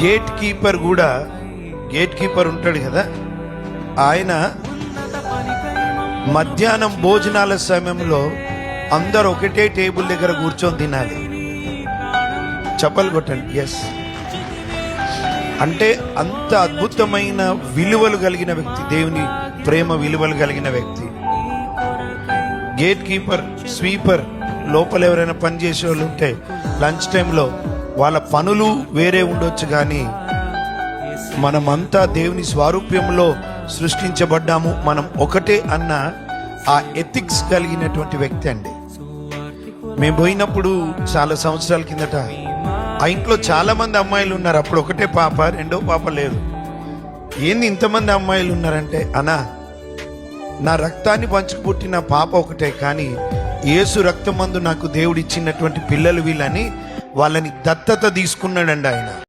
Gate keeper ఉంటాడు కదా, ఆయన మధ్యాహ్నం భోజనాల సమయంలో అందరు ఒకటే టేబుల్ దగ్గర కూర్చొని తినాలి. చప్పలు కొట్టండి. ఎస్, అంటే అంత అద్భుతమైన విలువలు కలిగిన వ్యక్తి, దేవుని ప్రేమ విలువలు కలిగిన వ్యక్తి. గేట్ కీపర్, స్వీపర్, లోపల ఎవరైనా పని చేసే వాళ్ళు ఉంటే లంచ్ టైంలో వాళ్ళ పనులు వేరే ఉండొచ్చు, కానీ మనమంతా దేవుని స్వారూప్యంలో సృష్టించబడ్డాము, మనం ఒకటే అన్న ఆ ఎథిక్స్ కలిగినటువంటి వ్యక్తి అండి. మేము పోయినప్పుడు చాలా సంవత్సరాల కిందట ఆ ఇంట్లో చాలా మంది అమ్మాయిలు ఉన్నారు. అప్పుడు ఒకటే పాప, రెండో పాప లేదు. ఏంది ఇంతమంది అమ్మాయిలు ఉన్నారంటే, అన్నా నా రక్తాన్ని పంచుకు పుట్టిన పాప ఒకటే, కానీ యేసు రక్తమందు నాకు దేవుడు ఇచ్చినటువంటి పిల్లలు వీళ్ళని వాళ్ళని దత్తత తీసుకున్నాడండి ఆయన.